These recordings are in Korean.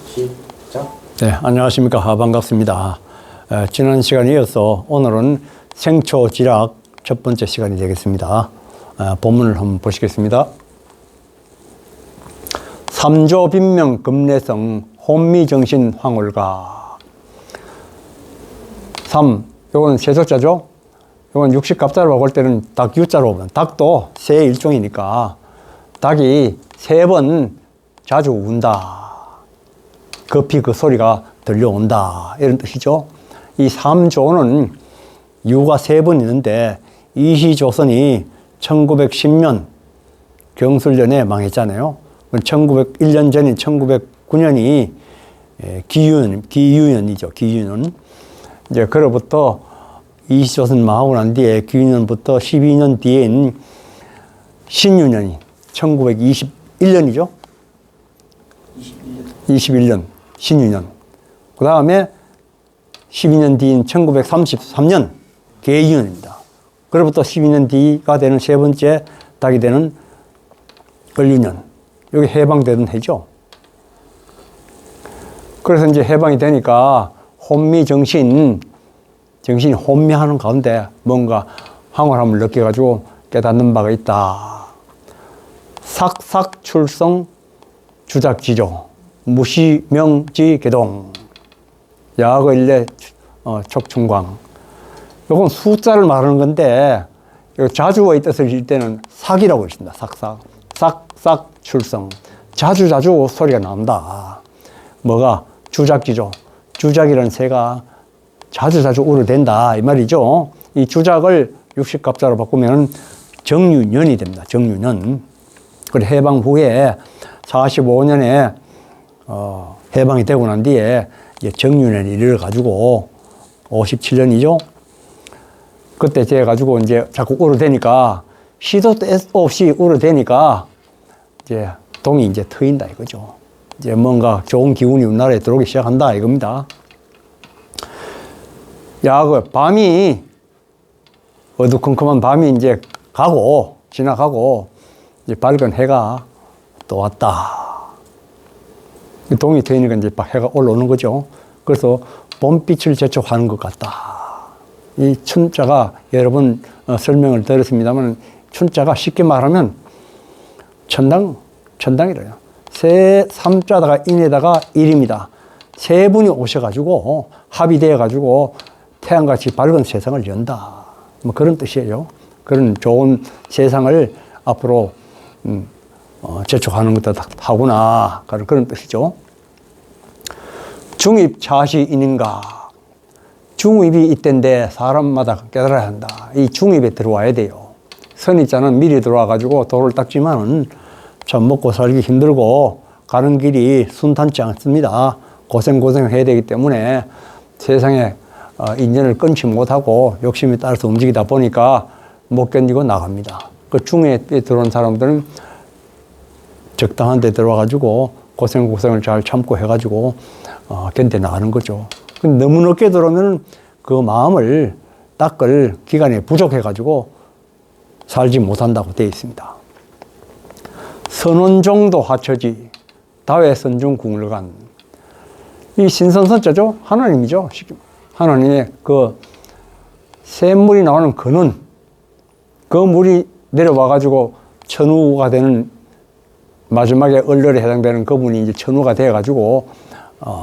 시작. 네, 안녕하십니까. 반갑습니다. 지난 시간에 이어서 오늘은 생초지락 첫 번째 시간이 되겠습니다. 본문을 한번 보시겠습니다. 삼조빈명 금내성 혼미정신 황홀가. 요건 세조자죠. 요건 육식갑자로 볼 때는 닭 유자로 보면 닭도 새 일종이니까 닭이 3번 자주 운다. 급히 그 소리가 들려온다. 이런 뜻이죠. 이 삼조는 유가 3번 있는데 이시조선이 1910년 경술년에 망했잖아요. 1901년 전인 1909년이 기유년이죠. 기유년. 이제 그로부터 이시조선 망하고 난 뒤에 기유년부터 12년 뒤인 신유년이 1921년이죠. 21년 신유년. 그 다음에 12년 뒤인 1933년 계유년입니다. 그로부터 12년 뒤가 되는 세 번째 닭이 되는 을유년. 여기 해방되던 해죠. 그래서 이제 해방이 되니까 혼미정신이 혼미하는 가운데 뭔가 황홀함을 느껴가지고 깨닫는 바가 있다. 삭삭출성 주작지조 무시명지개동 야거일례 촉충광. 요건 숫자를 말하는 건데 자주의 뜻을 질 때는 삭이라고 했습니다. 삭삭 출성. 자주 소리가 나온다. 뭐가? 주작지조. 주작이라는 새가 자주 우르댄다 이 말이죠. 이 주작을 육식갑자로 바꾸면 정유년이 됩니다. 정유년. 그래 해방 후에 45년에 해방이 되고 난 뒤에 이제 정유년이 이르러가지고 57년이죠. 그때 돼가지고 이제 자꾸 우르대니까 시도 없이 우르대니까 이제 동이 이제 트인다 이거죠. 이제 뭔가 좋은 기운이 우리나라에 들어오기 시작한다 이겁니다. 밤이 어두컴컴한 밤이 이제 지나가고 이제 밝은 해가 또 왔다. 동이 트이니까 이제 해가 올라오는 거죠. 그래서 봄빛을 재촉하는 것 같다. 이 춘자가 여러분 설명을 드렸습니다만 춘자가 쉽게 말하면 천당이래요. 삼자다가 인에다가 일입니다. 세 분이 오셔가지고 합의되어가지고 태양같이 밝은 세상을 연다. 뭐 그런 뜻이에요. 그런 좋은 세상을 앞으로 재촉하는 것도 하구나. 그런 뜻이죠. 중입 자시인인가. 중입이 있던데 사람마다 깨달아야 한다. 이 중입에 들어와야 돼요. 선입자는 미리 들어와가지고 도를 닦지만은 참 먹고 살기 힘들고 가는 길이 순탄치 않습니다. 고생해야 되기 때문에 세상에 인연을 끊지 못하고 욕심에 따라서 움직이다 보니까 못 견디고 나갑니다. 그 중에 들어온 사람들은 적당한 데 들어와가지고 고생을 잘 참고 해가지고 견뎌 나가는 거죠. 근데 너무 늦게 들어오면 그 마음을 닦을 기간이 부족해가지고 살지 못한다고 되어 있습니다. 선원정도 하처지 다외선중 궁을간. 이 신선선자죠. 하나님이죠. 하나님의 그 샘물이 나오는 근원, 그 물이 내려와가지고 천우가 되는 마지막에 얼렬에 해당되는 그분이 이제 천우가 되어가지고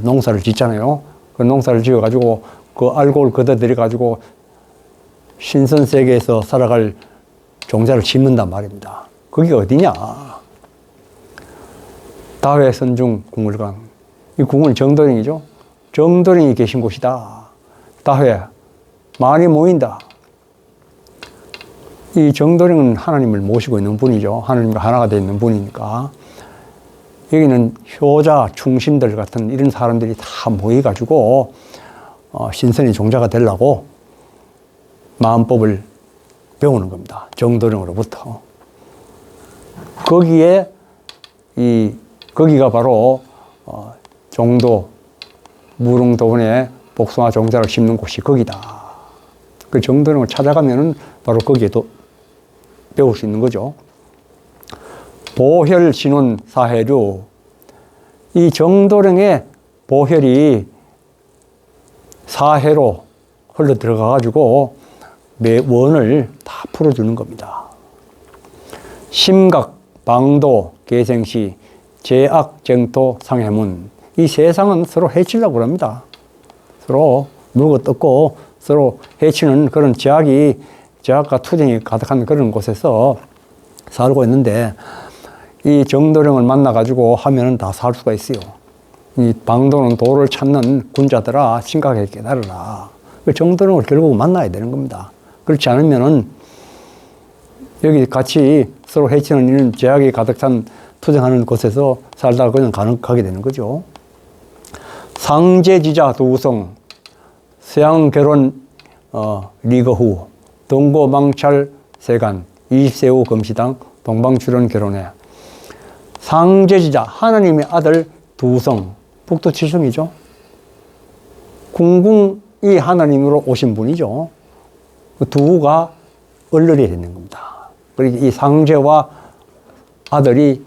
농사를 짓잖아요. 그 농사를 지어가지고 그 알곡을 걷어들여가지고 신선세계에서 살아갈 종자를 심는단 말입니다. 그게 어디냐? 다회선중 궁을강. 이 궁은 정도령이죠. 정도령이 계신 곳이다. 다회, 많이 모인다. 이 정도령은 하나님을 모시고 있는 분이죠. 하나님과 하나가 되어 있는 분이니까. 여기는 효자, 충신들 같은 이런 사람들이 다 모여가지고 신선의 종자가 되려고 마음법을 배우는 겁니다. 정도령으로부터. 거기가 바로 종도, 무릉도원에 복숭아 종자를 심는 곳이 거기다. 그 정도령을 찾아가면은 바로 거기에도 배울 수 있는 거죠. 보혈신원 사해류. 이 정도령의 보혈이 사해로 흘러 들어가 가지고 매 원을 다 풀어주는 겁니다. 심각, 방도, 계생시, 제악, 정토, 상해문. 이 세상은 서로 해치려고 합니다. 서로 물고 뜯고 서로 해치는 그런 제약과 투쟁이 가득한 그런 곳에서 살고 있는데, 이 정도령을 만나가지고 하면은 다 살 수가 있어요. 이 방도는 도를 찾는 군자들아, 심각하게 깨달으라. 그 정도령을 결국 만나야 되는 겁니다. 그렇지 않으면은 여기 같이 서로 해치는 이런 제약이 가득 찬 투쟁하는 곳에서 살다가 그냥 가게 되는 거죠. 상제지자 도우성, 서양결혼 리거후, 동고망찰 세간, 20세 후 금시당, 동방출연 결혼해. 상제지자, 하나님의 아들 두성, 북두칠성이죠. 궁궁이 하나님으로 오신 분이죠. 그 두가 얼른이 되는 겁니다. 그리고 이 상제와 아들이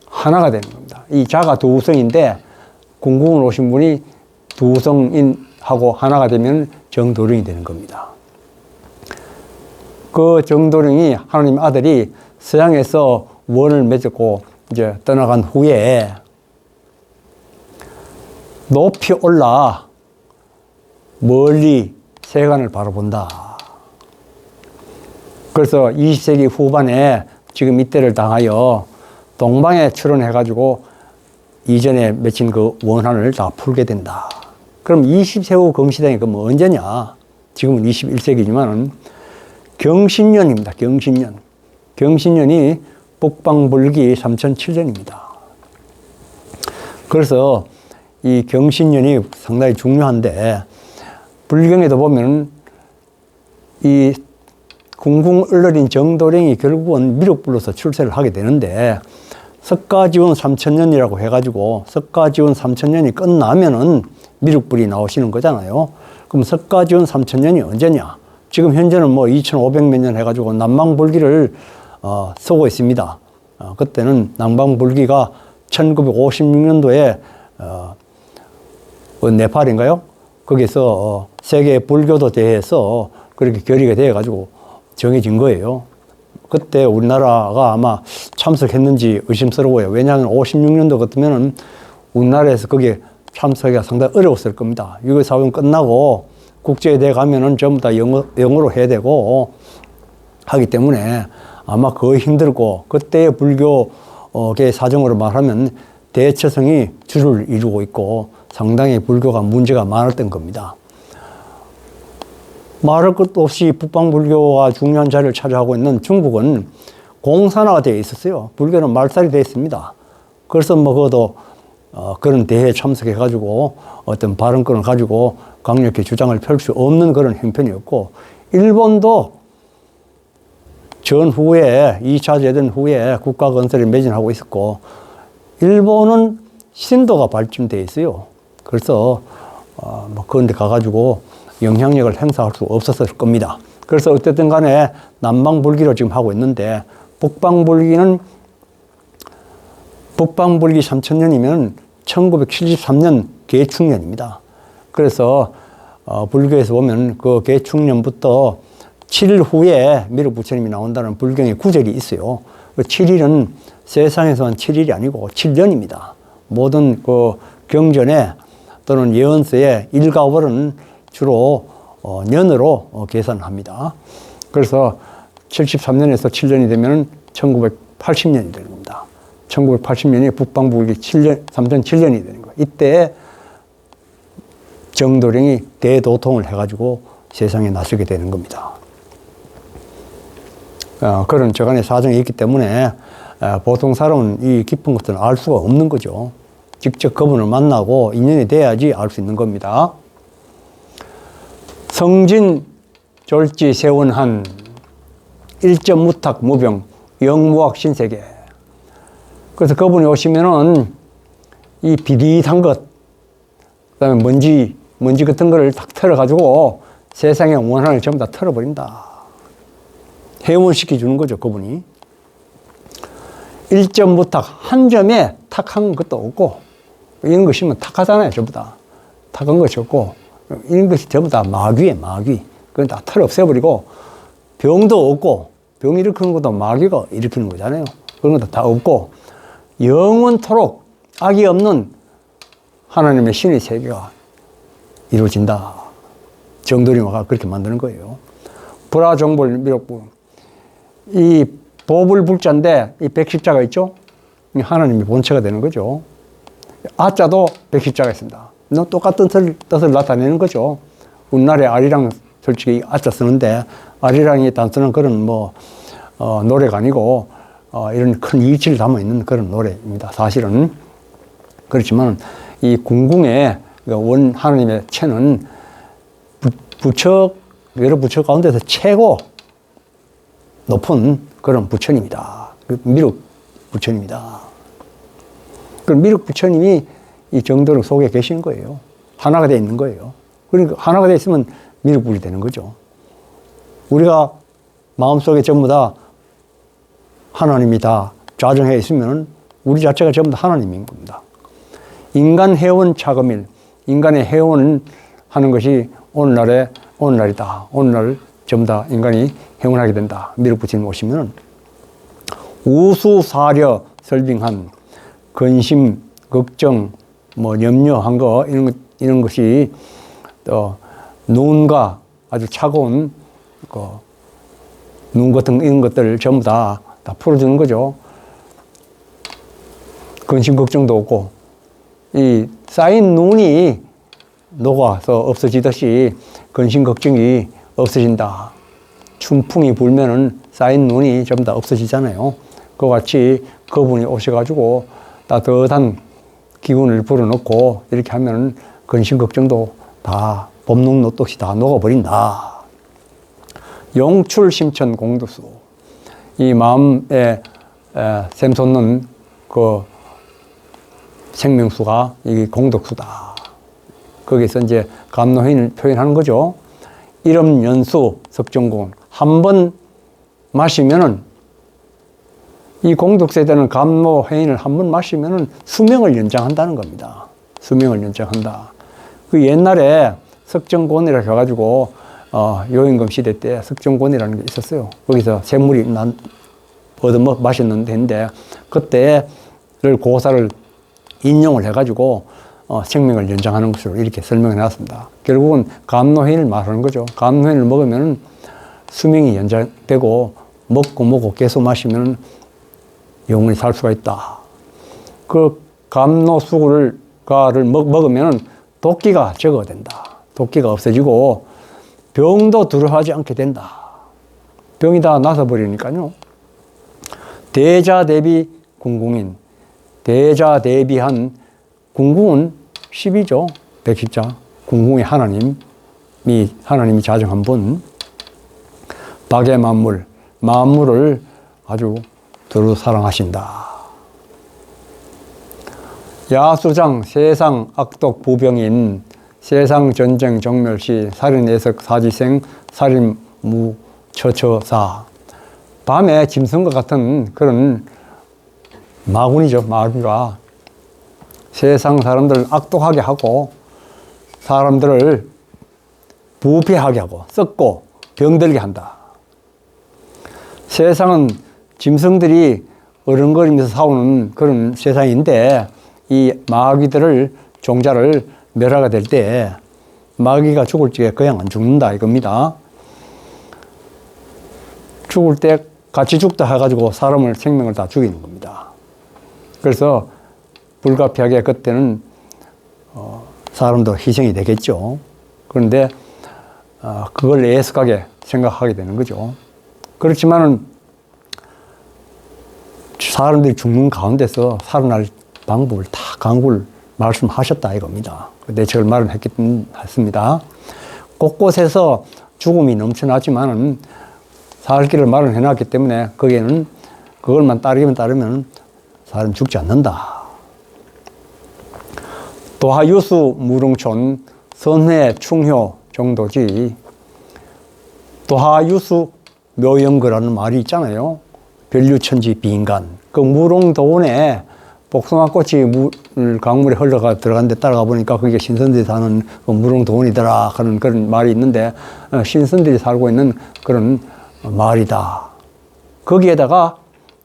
하나가 되는 겁니다. 이 자가 두성인데 궁궁을 오신 분이 두성인하고 하나가 되면 정도령이 되는 겁니다. 그 정도령이 하나님 아들이 서양에서 원을 맺었고 이제 떠나간 후에 높이 올라 멀리 세간을 바라본다. 그래서 20세기 후반에 지금 이때를 당하여 동방에 출현해가지고 이전에 맺힌 그 원한을 다 풀게 된다. 그럼 20세 후 금시당이 그럼 언제냐? 지금은 21세기지만은 경신년입니다. 경신년. 경신년이 북방불기 3007년입니다. 그래서 이 경신년이 상당히 중요한데, 불경에도 보면 이 궁궁 얼러린 정도령이 결국은 미륵불로서 출세를 하게 되는데, 석가지원 3000년이라고 해가지고 석가지원 3000년이 끝나면은 미륵불이 나오시는 거잖아요. 그럼 석가지원 3000년이 언제냐? 지금 현재는 뭐 2500몇 년 해가지고 남방불기를 쓰고 있습니다. 그때는 남방불기가 1956년도에 네팔인가요? 거기서 세계 불교도 대회에서 그렇게 결의가 되어가지고 정해진 거예요. 그때 우리나라가 아마 참석했는지 의심스러워요. 왜냐하면 56년도 같으면은 우리나라에서 거기에 참석하기가 상당히 어려웠을 겁니다. 6.25 사변 끝나고 국제대회 가면은 전부 다 영어로 해야 되고 하기 때문에 아마 거의 힘들고, 그때의 불교계 사정으로 말하면 대처성이 주를 이루고 있고 상당히 불교가 문제가 많았던 겁니다. 말할 것도 없이 북방불교가 중요한 자리를 차지하고 있는 중국은 공산화가 되어 있었어요. 불교는 말살이 되어 있습니다. 그래서 뭐 그것도 그런 대회에 참석해가지고 어떤 발언권을 가지고 강력히 주장을 펼 수 없는 그런 형편이었고, 일본도 전후에 2차 대전 후에 국가 건설을 매진하고 있었고, 일본은 신도가 발전되어 있어요. 그래서 뭐 그런 데 가가지고 영향력을 행사할 수 없었을 겁니다. 그래서 어쨌든 간에 남방불기로 지금 하고 있는데, 북방불기 3000년이면 1973년 개축년입니다. 그래서 불교에서 보면 그 개축년부터 7일 후에 미륵부처님이 나온다는 불경의 구절이 있어요. 그 7일은 세상에서만 7일이 아니고 7년입니다. 모든 그 경전에 또는 예언서에 일가월은 주로 년으로 계산합니다. 그래서 73년에서 7년이 되면 1980년이 되는 겁니다. 1980년이 북방불기 3007년이 되는 거예요. 이때 정도령이 대도통을 해가지고 세상에 나서게 되는 겁니다. 그런 저간의 사정이 있기 때문에 보통 사람은 이 깊은 것들은 알 수가 없는 거죠. 직접 그분을 만나고 인연이 돼야지 알 수 있는 겁니다. 성진 졸지 세원한 일점무탁 무병 영무학 신세계. 그래서 그분이 오시면은 이 비릿한 것, 그다음에 먼지 같은 거를 탁 털어가지고 세상의 원한을 전부 다 털어버린다. 해원시켜 주는 거죠, 그분이. 일점무탁, 한 점에 탁한 것도 없고, 이런 거 심으면 탁하잖아요, 전부 다. 탁한 거 적고, 이런 것이 전부 다 마귀에 마귀. 그건 다 털 없애버리고, 병도 없고, 병 일으키는 것도 마귀가 일으키는 거잖아요. 그런 것도 다 없고, 영원토록 악이 없는 하나님의 신의 세계가 이루어진다. 정도림화가 그렇게 만드는 거예요. 불화정벌 미륵불. 이 보불불자인데, 이 백십자가 있죠? 하나님의 본체가 되는 거죠. 아자도 백십자가 있습니다. 똑같은 뜻을 나타내는 거죠. 우리나라에 아리랑 솔직히 아자 쓰는데, 아리랑이 단순한 그런 노래가 아니고, 이런 큰 이치를 담아 있는 그런 노래입니다. 사실은. 그렇지만, 이 궁궁의 하나님의 체는 여러 부처 가운데서 최고 높은 그런 부처님이다. 미륵 부처님이다. 그 미륵 부처님이 이 정도령 속에 계신 거예요. 하나가 되어 있는 거예요. 그러니까 하나가 되어 있으면 미륵불이 되는 거죠. 우리가 마음속에 전부 다 하나님이 다 좌정해 있으면 우리 자체가 전부 다 하나님인 겁니다. 인간 해원 차금일, 인간의 해원 하는 것이 오늘날이다. 오늘날 전부 다 인간이 해원하게 된다. 미륵 부처님 오시면 우수사려 설빙한 근심, 걱정, 염려한 거, 이런 것이 또 눈과 아주 차가운 눈 같은 이런 것들을 전부 다 풀어주는 거죠. 근심, 걱정도 없고, 이 쌓인 눈이 녹아서 없어지듯이 근심, 걱정이 없어진다. 춘풍이 불면은 쌓인 눈이 전부 다 없어지잖아요. 그와 같이 그분이 오셔가지고 따뜻한 기운을 불어넣고 이렇게 하면 근심, 걱정도 다 봄눈 녹듯이 다 녹아버린다. 용출 심천 공덕수. 이 마음에 샘솟는 그 생명수가 이 공덕수다. 거기서 이제 감노회인을 표현하는 거죠. 이름 연수 석정공. 한 번 마시면은 이 공덕세대는 감노회인을 한 번 마시면은 수명을 연장한다는 겁니다. 수명을 연장한다. 그 옛날에 석정곤이라고 해가지고 요임금 시대 때 석정곤이라는 게 있었어요. 거기서 샘물이 얻어 마셨는 데인데 그때를 고사를 인용을 해가지고 생명을 연장하는 것으로 이렇게 설명해 놨습니다. 결국은 감노회인을 말하는 거죠. 감노회인을 먹으면 수명이 연장되고 먹고 계속 마시면 영원히 살 수가 있다. 그 감노수가를 먹으면 도끼가 적어된다. 도끼가 없어지고 병도 두려워하지 않게 된다. 병이 다 나서버리니까요. 대자대비 궁궁인. 대자대비한 궁궁은 10이죠. 백십자. 궁궁의 하나님이 자정한 분. 박의 만물을 아주 두루 사랑하신다. 야수장 세상 악독 부병인 세상 전쟁 정멸시 살인애석 사지생 살인무 처처사. 밤에 짐승과 같은 그런 마군이죠. 마귀가 세상 사람들을 악독하게 하고 사람들을 부패하게 하고 썩고 병들게 한다. 세상은 짐승들이 어른거리면서 싸우는 그런 세상인데 이 마귀들을 종자를 멸하게 될 때 마귀가 죽을 적에 그냥 안 죽는다 이겁니다. 죽을 때 같이 죽다 해가지고 사람을 생명을 다 죽이는 겁니다. 그래서 불가피하게 그때는 사람도 희생이 되겠죠. 그런데 그걸 애석하게 생각하게 되는 거죠. 그렇지만은 사람들이 죽는 가운데서 살아날 방법을 다 강구를 말씀하셨다 이겁니다. 내책을 마련했습니다. 곳곳에서 죽음이 넘쳐나지만은 살 길을 마련해 놨기 때문에 거기에는 그걸만 따르면 사람 죽지 않는다. 도하유수 무릉촌 선회 충효 정도지. 도하유수 묘염거라는 말이 있잖아요. 별류천지 비인간. 그 무릉도원에 복숭아꽃이 강물에 흘러가 들어간 데 따라가 보니까 그게 신선들이 사는 그 무릉도원이더라 하는 그런 말이 있는데 신선들이 살고 있는 그런 마을이다. 거기에다가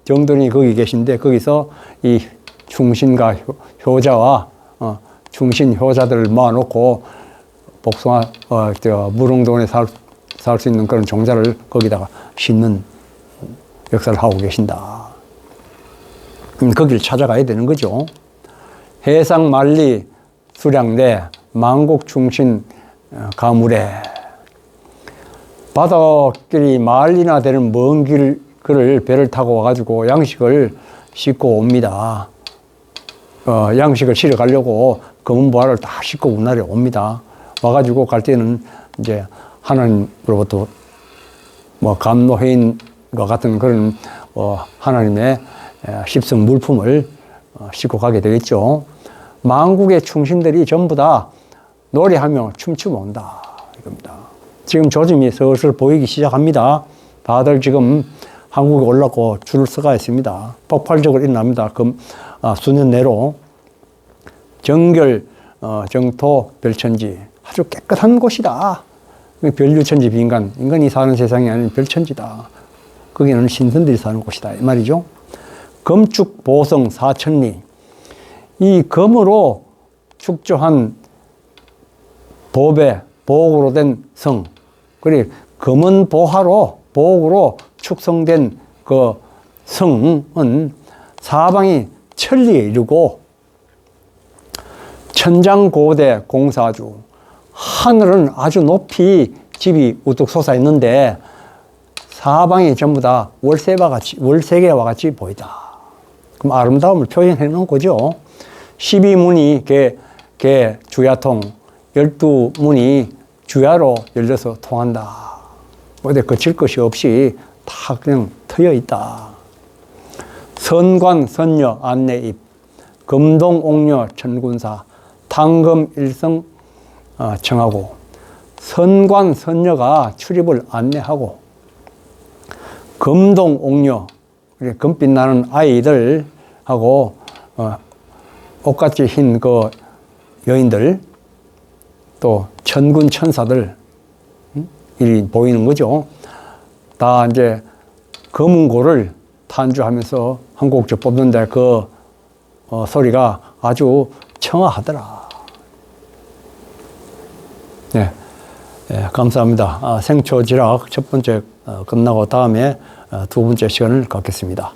정돈이 거기 계신데 거기서 이 충신과 효자와 충신 효자들을 모아놓고 복숭아 무릉도원에 살 수 있는 그런 종자를 거기다가 심는 역사를 하고 계신다. 거기를 찾아가야 되는 거죠. 해상 만리 수량내 만국 충신 가물에 바닷길이 만리나 되는 먼 길을 배를 타고 와가지고 양식을 싣고 옵니다. 양식을 실어 가려고 검은 보화를 다 싣고 운날에 옵니다. 와가지고 갈 때는 이제 하나님으로부터 뭐 감노해인과 같은 그런 하나님의 십성 물품을 싣고 가게 되겠죠. 만국의 충신들이 전부 다 노래하며 춤추며 온다 이겁니다. 지금 조짐이 슬슬 보이기 시작합니다. 다들 지금 한국에 올라고 줄을 서가 있습니다. 폭발적으로 일어납니다. 수년 내로 정결 정토 별천지 아주 깨끗한 곳이다. 별유천지 비인간, 인간이 사는 세상이 아닌 별천지다. 거기는 신선들이 사는 곳이다 이 말이죠. 검축 보성 사천리, 이 검으로 축조한 보옥으로 된 성, 그리고 검은 보옥으로 축성된 그 성은 사방이 천리에 이르고 천장고대 공사주, 하늘은 아주 높이 집이 우뚝 솟아 있는데 사방이 전부 다 월세계와 같이 보이다. 그럼 아름다움을 표현해 놓은 거죠. 12문이 개 주야통, 12문이 주야로 열려서 통한다. 어디 거칠 것이 없이 다 그냥 트여 있다. 선관, 선녀, 안내입, 금동, 옥녀, 천군사, 탕금, 일성, 청하고, 선관, 선녀가 출입을 안내하고, 금동, 옥녀, 금빛 나는 아이들하고, 옷같이 흰 그 여인들, 또 천군 천사들, 이 보이는 거죠. 다 이제 검은고를 탄주하면서 한 곡조 뽑는데 그 소리가 아주 청아하더라. 네, 감사합니다. 생초지락 첫 번째 끝나고 다음에 두 번째 시간을 갖겠습니다.